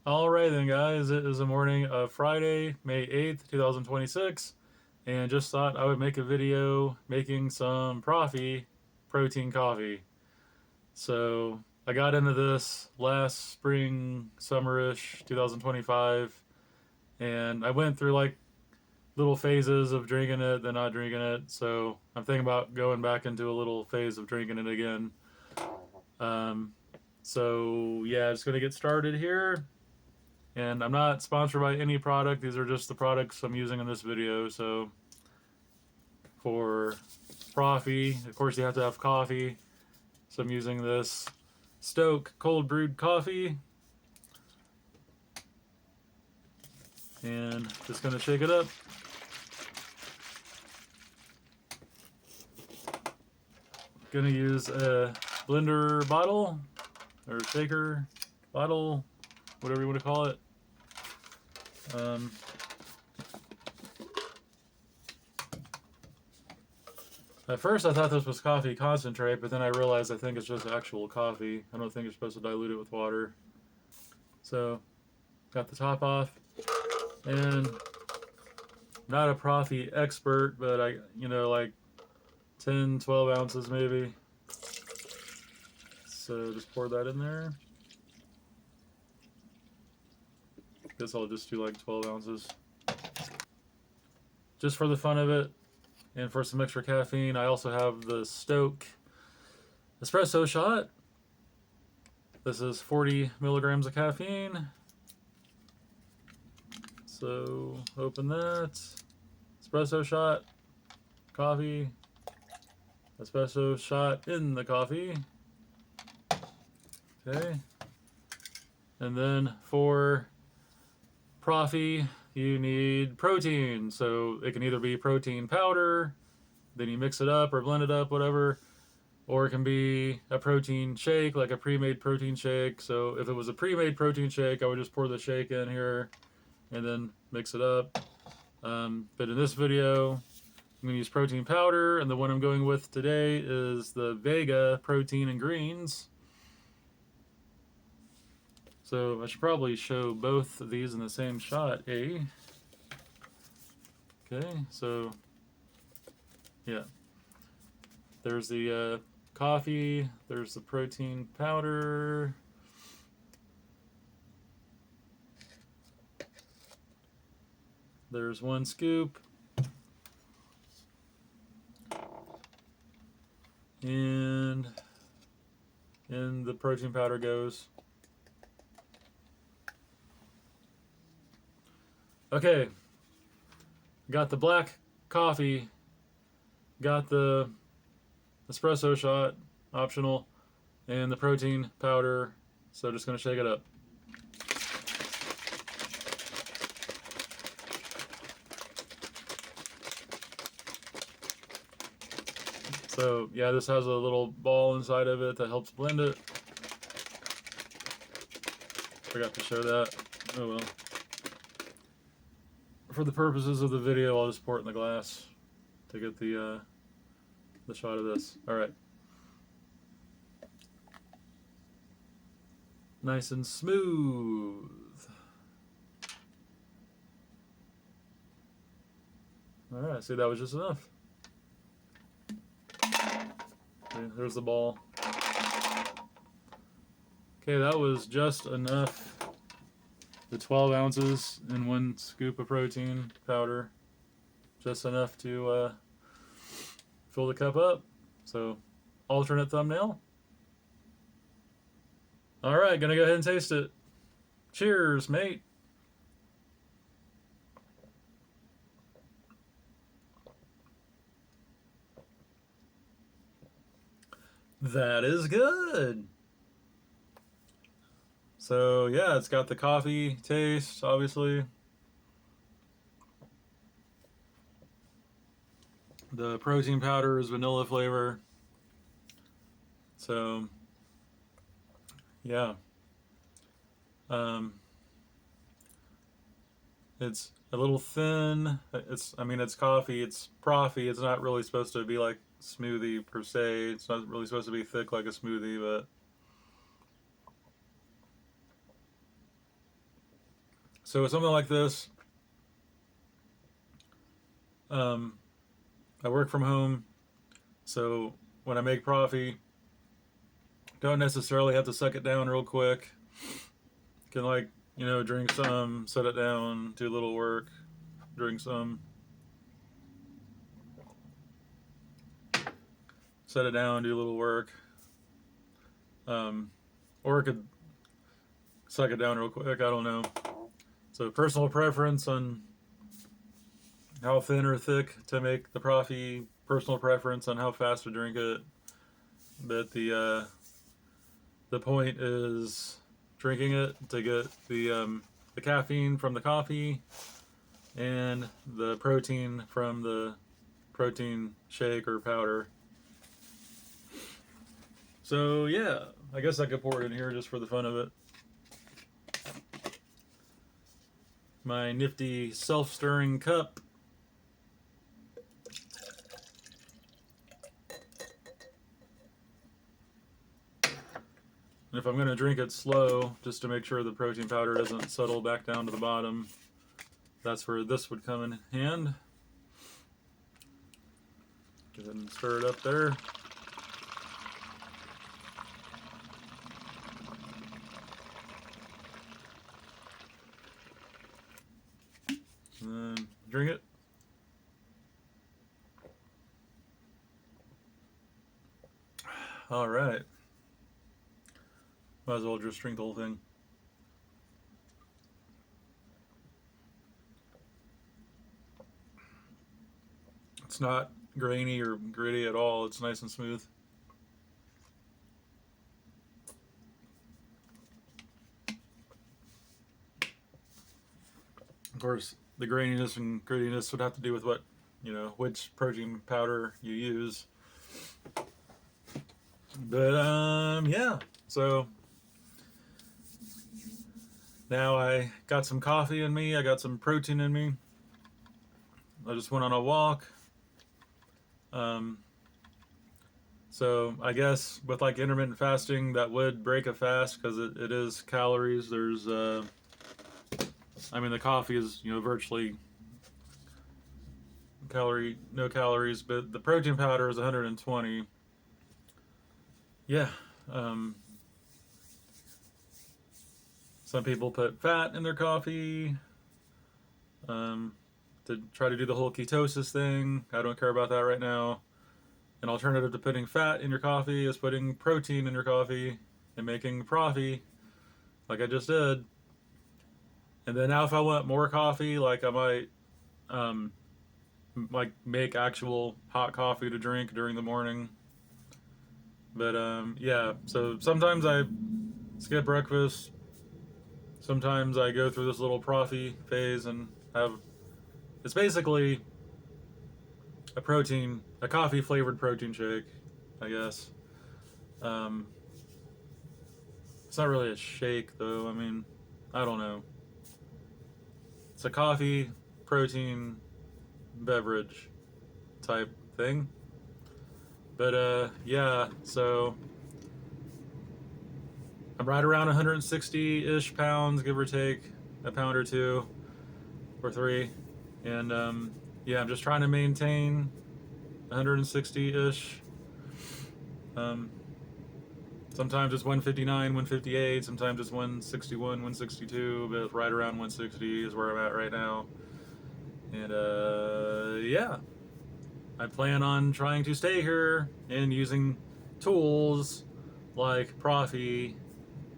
Alright then guys, it is the morning of Friday, May 8th, 2026, and just thought I would make a video making some Proffee protein coffee. So I got into this last spring, summerish, 2025, and I went through like little phases of drinking it, then not drinking it, so I'm thinking about going back into a little phase of drinking it again. Um, so yeah, just gonna get started here. And I'm not sponsored by any product. These are just the products I'm using in this video. So for Proffee, of course you have to have coffee. So I'm using this SToK cold brewed coffee. And just gonna shake it up. Gonna use a blender bottle or shaker bottle, whatever you want to call it. At first I thought this was coffee concentrate, but then I realized I think it's just actual coffee. I don't think you're supposed to dilute it with water. So, got the top off, and not a Proffee expert, but like 10, 12 ounces maybe. So just pour that in there. Guess I'll just do like 12 ounces. Just for the fun of it, and for some extra caffeine, I also have the SToK Espresso shot. This is 40 milligrams of caffeine. So open that. Espresso shot, coffee, espresso shot in the coffee. Okay. And then for Proffee, you need protein. So it can either be protein powder, then you mix it up or blend it up, whatever, or it can be a protein shake, like a pre-made protein shake. So if it was a pre-made protein shake, I would just pour the shake in here and then mix it up. But in this video, I'm going to use protein powder, and the one I'm going with today is the Vega Protein and Greens. So I should probably show both of these in the same shot, eh? Okay, so yeah. There's the coffee, there's the protein powder. There's 1 scoop. And in the protein powder goes. Okay, got the black coffee, got the espresso shot, optional, and the protein powder, so just gonna shake it up. So yeah, this has a little ball inside of it that helps blend it. Forgot to show that. Oh well. For the purposes of the video, I'll just pour it in the glass to get the shot of this. All right. Nice and smooth. All right. See, that was just enough. Okay, there's the ball. Okay, that was just enough. The 12 ounces and 1 scoop of protein powder, just enough to fill the cup up. So, alternate thumbnail. All right, gonna go ahead and taste it. Cheers, mate. That is good. So yeah, it's got the coffee taste, obviously. The protein powder is vanilla flavor. So yeah. It's a little thin. It's coffee, it's Proffee. It's not really supposed to be like smoothie per se. It's not really supposed to be thick like a smoothie, but So something like this, I work from home, so when I make Proffee, don't necessarily have to suck it down real quick. Can, like, drink some, set it down, do a little work, drink some, set it down, do a little work. Or I could suck it down real quick, I don't know. So personal preference on how thin or thick to make the Proffee, personal preference on how fast to drink it. But the point is drinking it to get the caffeine from the coffee and the protein from the protein shake or powder. So yeah, I guess I could pour it in here just for the fun of it. My nifty self-stirring cup. And if I'm going to drink it slow, just to make sure the protein powder doesn't settle back down to the bottom, that's where this would come in hand. Go ahead and stir it up there. And then drink it. All right. Might as well just drink the whole thing. It's not grainy or gritty at all. It's nice and smooth. Of course, the graininess and grittiness would have to do with what, which protein powder you use. But yeah, so now I got some coffee in me, I got some protein in me. I just went on a walk. So I guess with like intermittent fasting, that would break a fast because it is calories. There's, the coffee is, virtually no calories, but the protein powder is 120. Yeah. Some people put fat in their coffee to try to do the whole ketosis thing. I don't care about that right now. An alternative to putting fat in your coffee is putting protein in your coffee and making Proffee, like I just did. And then now if I want more coffee, like I might like make actual hot coffee to drink during the morning. But yeah, so sometimes I skip breakfast. Sometimes I go through this little Proffee phase and it's basically a coffee flavored protein shake, I guess. It's not really a shake though. I don't know. It's a coffee protein beverage type thing. But yeah, so I'm right around 160-ish pounds, give or take a pound or two or three. And yeah, I'm just trying to maintain 160-ish. Sometimes it's 159, 158, sometimes it's 161, 162, but right around 160 is where I'm at right now. And yeah, I plan on trying to stay here and using tools like Proffee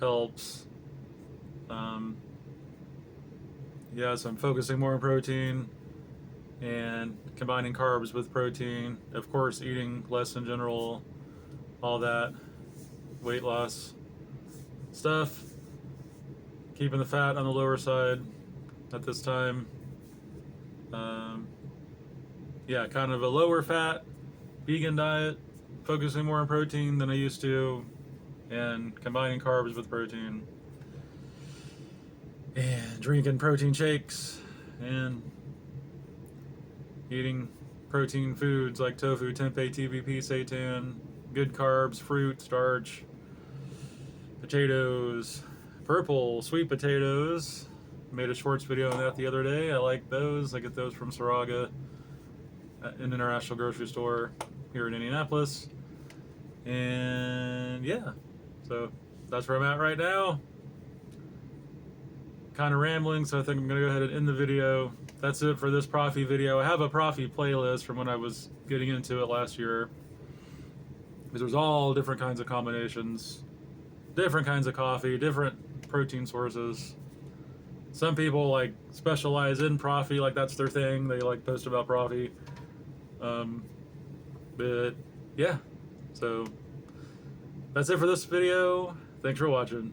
helps. Yeah, so I'm focusing more on protein and combining carbs with protein. Of course, eating less in general, all that weight loss stuff. Keeping the fat on the lower side at this time. Yeah, kind of a lower fat vegan diet, focusing more on protein than I used to, and combining carbs with protein. And drinking protein shakes and eating protein foods like tofu, tempeh, TVP, seitan, good carbs, fruit, starch, potatoes, purple sweet potatoes, made a shorts video on that the other day. I like those. I get those from Saraga, an international grocery store here in Indianapolis. And yeah, so that's where I'm at right now. Kind of rambling, so I think I'm gonna go ahead and end the video. That's it for this Proffee video. I have a Proffee playlist from when I was getting into it last year, because there's all different kinds of combinations, different kinds of coffee, different protein sources. Some people like specialize in Proffee, like that's their thing. They like post about Proffee. But yeah, so that's it for this video. Thanks for watching.